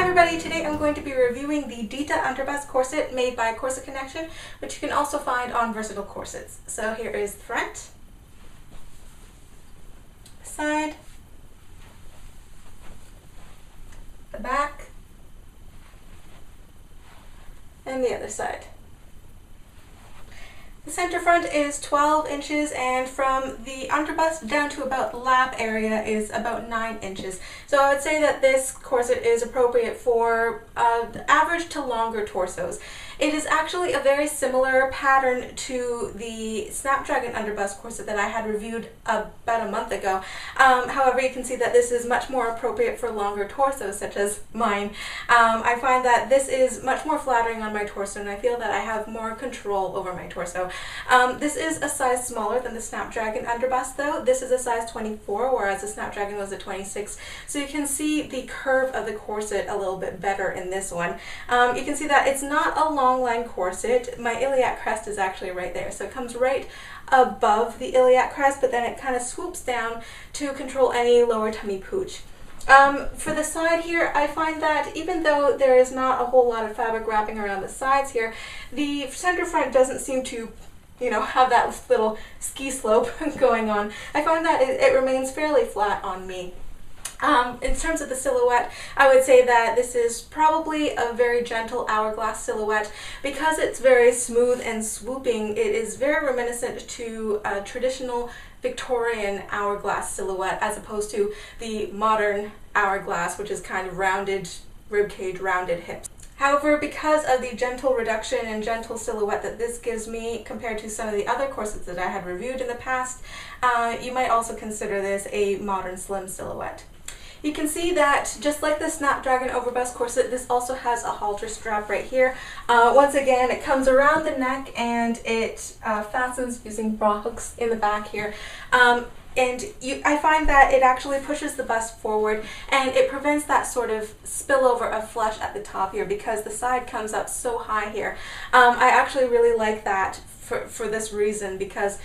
everybody, today I'm going to be reviewing the Dita underbust corset made by Corset Connection, which you can also find on Versatile Corsets. So here is the front, the side, the back, and the other side. The center front is 12 inches and from the underbust down to about the lap area is about 9 inches. So I would say that this corset is appropriate for average to longer torsos. It is actually a very similar pattern to the Snapdragon underbust corset that I had reviewed about a month ago. However, you can see that this is much more appropriate for longer torsos such as mine. I find that this is much more flattering on my torso and I feel that I have more control over my torso. This is a size smaller than the Snapdragon underbust though. This is a size 24 whereas the Snapdragon was a 26. So you can see the curve of the corset a little bit better in this one. You can see that it's not a long line corset. My iliac crest is actually right there. So it comes right above the iliac crest, but then it kind of swoops down to control any lower tummy pooch. For the side here, I find that even though there is not a whole lot of fabric wrapping around the sides here, the center front doesn't seem to, have that little ski slope going on. I find that it remains fairly flat on me. In terms of the silhouette, I would say that this is probably a very gentle hourglass silhouette. Because it's very smooth and swooping, it is very reminiscent to a traditional Victorian hourglass silhouette as opposed to the modern hourglass, which is kind of rounded ribcage, rounded hips. However, because of the gentle reduction and gentle silhouette that this gives me compared to some of the other corsets that I had reviewed in the past, you might also consider this a modern slim silhouette. You can see that just like the Snapdragon overbust corset, this also has a halter strap right here. Once again, it comes around the neck and it fastens using bra hooks in the back here. I find that it actually pushes the bust forward and it prevents that sort of spillover of flesh at the top here because the side comes up so high here. I actually really like that for this reason because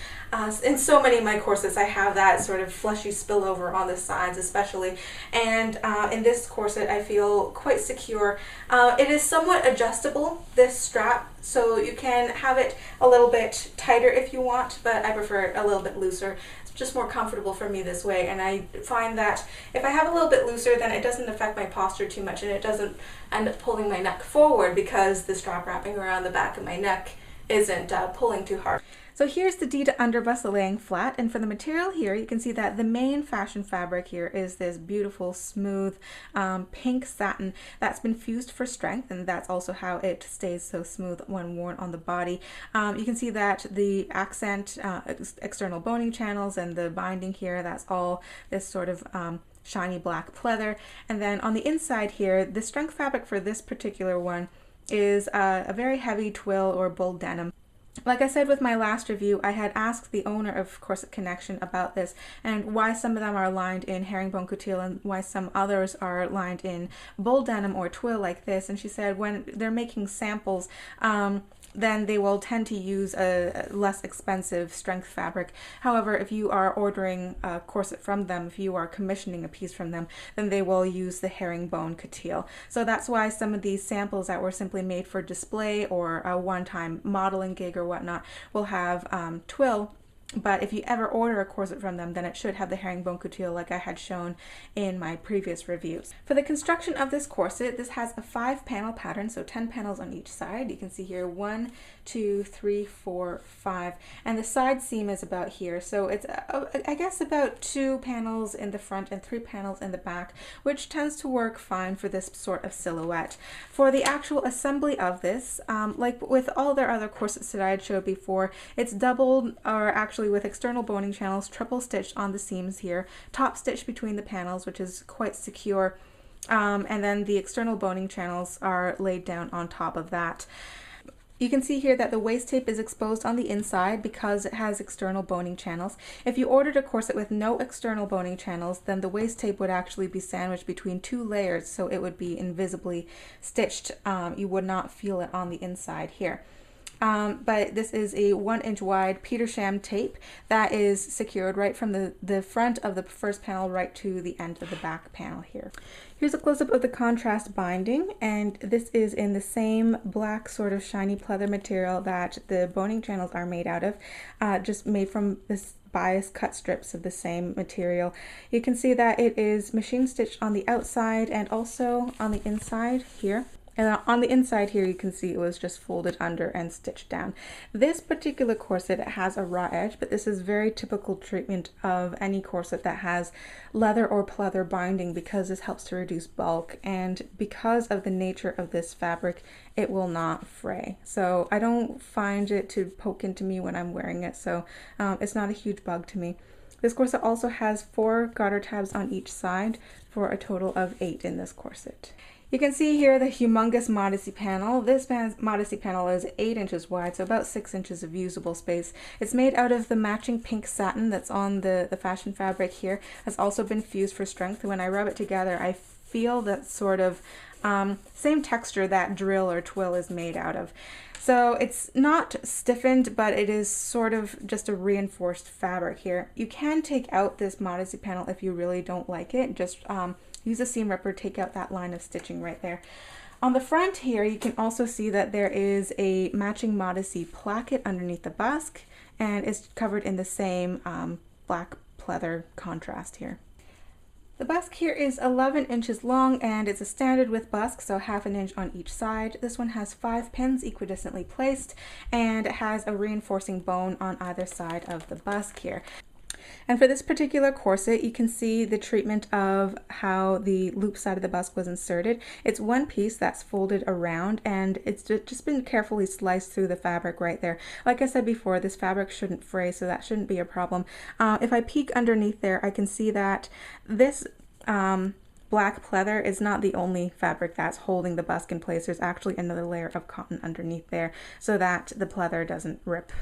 in so many of my corsets I have that sort of fleshy spillover on the sides especially, and in this corset I feel quite secure. It is somewhat adjustable, this strap, so you can have it a little bit tighter if you want, but I prefer it a little bit looser. It's just more comfortable for me this way, and I find that if I have a little bit looser then it doesn't affect my posture too much and it doesn't end up pulling my neck forward because the strap wrapping around the back of my neck isn't pulling too hard. So here's the Dita underbust laying flat, and for the material here you can see that the main fashion fabric here is this beautiful smooth pink satin that's been fused for strength, and that's also how it stays so smooth when worn on the body. You can see that the accent external boning channels and the binding here, that's all this sort of shiny black pleather, and then on the inside here the strength fabric for this particular one is a very heavy twill or bull denim. Like I said with my last review, I had asked the owner of Corset Connection about this and why some of them are lined in herringbone couture and why some others are lined in bull denim or twill like this, and she said when they're making samples then they will tend to use a less expensive strength fabric. However, if you are ordering a corset from them, if you are commissioning a piece from them, then they will use the herringbone couture. So that's why some of these samples that were simply made for display or a one-time modeling gig or whatnot will have twill. But if you ever order a corset from them, then it should have the herringbone couture like I had shown in my previous reviews. For the construction of this corset, this has a 5-panel pattern, so 10 panels on each side. You can see here 1, 2, 3, 4, 5, and the side seam is about here. So it's, I guess, about 2 panels in the front and 3 panels in the back, which tends to work fine for this sort of silhouette. For the actual assembly of this, like with all their other corsets that I had showed before, it's doubled, or actually with external boning channels, triple stitched on the seams here, top stitched between the panels, which is quite secure, and then the external boning channels are laid down on top of that. You can see here that the waist tape is exposed on the inside because it has external boning channels. If you ordered a corset with no external boning channels, then the waist tape would actually be sandwiched between 2 layers, so it would be invisibly stitched. You would not feel it on the inside here. but this is a 1-inch wide Petersham tape that is secured right from the front of the first panel right to the end of the back panel here. Here's a close-up of the contrast binding, and this is in the same black sort of shiny pleather material that the boning channels are made out of, just made from this bias cut strips of the same material. You can see that it is machine stitched on the outside and also on the inside here. And on the inside here, you can see it was just folded under and stitched down. This particular corset has a raw edge, but this is very typical treatment of any corset that has leather or pleather binding, because this helps to reduce bulk, and because of the nature of this fabric, it will not fray. So I don't find it to poke into me when I'm wearing it, so it's not a huge bug to me. This corset also has 4 garter tabs on each side for a total of 8 in this corset. You can see here the humongous Modesty panel. This Modesty panel is 8 inches wide, so about 6 inches of usable space. It's made out of the matching pink satin that's on the fashion fabric here. Has also been fused for strength. When I rub it together, I feel that sort of same texture that drill or twill is made out of. So it's not stiffened, but it is sort of just a reinforced fabric here. You can take out this Modesty panel if you really don't like it. Just use a seam ripper, take out that line of stitching right there. On the front here, you can also see that there is a matching Modesty placket underneath the busk, and it's covered in the same black pleather contrast here. The busk here is 11 inches long, and it's a standard width busk, so 1/2 inch on each side. This one has 5 pins equidistantly placed, and it has a reinforcing bone on either side of the busk here. And for this particular corset, you can see the treatment of how the loop side of the busk was inserted. It's one piece that's folded around, and it's just been carefully sliced through the fabric right there. Like I said before, this fabric shouldn't fray, so that shouldn't be a problem. If I peek underneath there, I can see that this black pleather is not the only fabric that's holding the busk in place. There's actually another layer of cotton underneath there so that the pleather doesn't rip,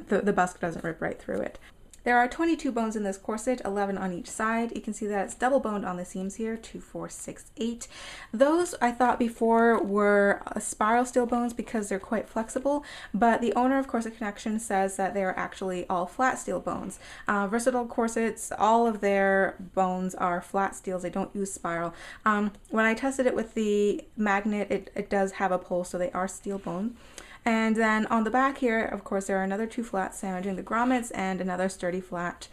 the busk doesn't rip right through it. There are 22 bones in this corset, 11 on each side. You can see that it's double boned on the seams here, 2, 4, 6, 8. Those I thought before were spiral steel bones because they're quite flexible, but the owner of Corset Connection says that they are actually all flat steel bones. Versatile corsets, all of their bones are flat steels. They don't use spiral. When I tested it with the magnet, it does have a pull, so they are steel bone. And then on the back here, of course, there are another 2 flats sandwiching the grommets and another sturdy flat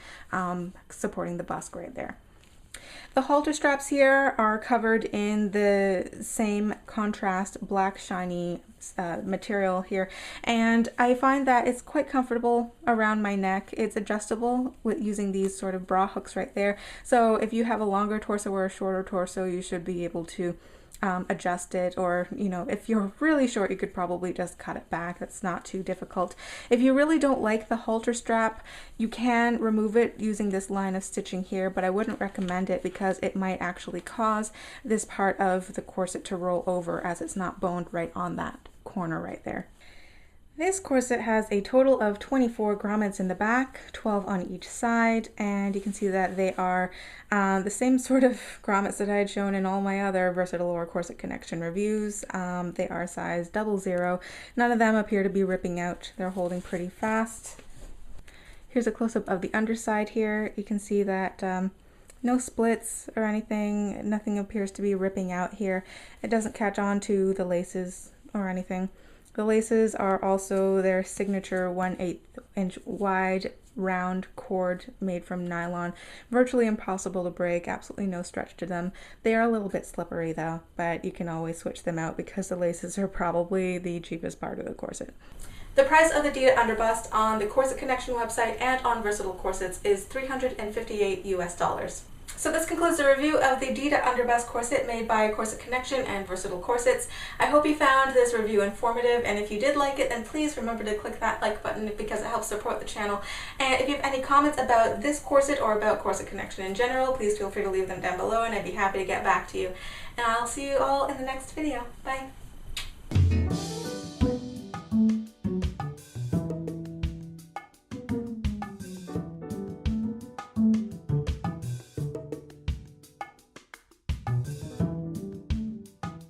supporting the busk right there. The halter straps here are covered in the same contrast black shiny material here, and I find that it's quite comfortable around my neck. It's adjustable with using these sort of bra hooks right there. So if you have a longer torso or a shorter torso, you should be able to adjust it, or if you're really short, you could probably just cut it back. That's not too difficult. If you really don't like the halter strap, you can remove it using this line of stitching here, but I wouldn't recommend it because it might actually cause this part of the corset to roll over, as it's not boned right on that corner right there. This corset has a total of 24 grommets in the back, 12 on each side, and you can see that they are the same sort of grommets that I had shown in all my other Versatile or Corset Connection reviews. They are size 00. None of them appear to be ripping out. They're holding pretty fast. Here's a close-up of the underside here. You can see that no splits or anything. Nothing appears to be ripping out here. It doesn't catch on to the laces or anything. The laces are also their signature 1/8 inch wide round cord made from nylon. Virtually impossible to break, absolutely no stretch to them. They are a little bit slippery though, but you can always switch them out because the laces are probably the cheapest part of the corset. The price of the Dita underbust on the Corset Connection website and on Versatile Corsets is $358 US. So this concludes the review of the Dita underbust corset made by Corset Connection and Versatile Corsets. I hope you found this review informative, and if you did like it, then please remember to click that like button because it helps support the channel. And if you have any comments about this corset or about Corset Connection in general, please feel free to leave them down below and I'd be happy to get back to you. And I'll see you all in the next video. Bye!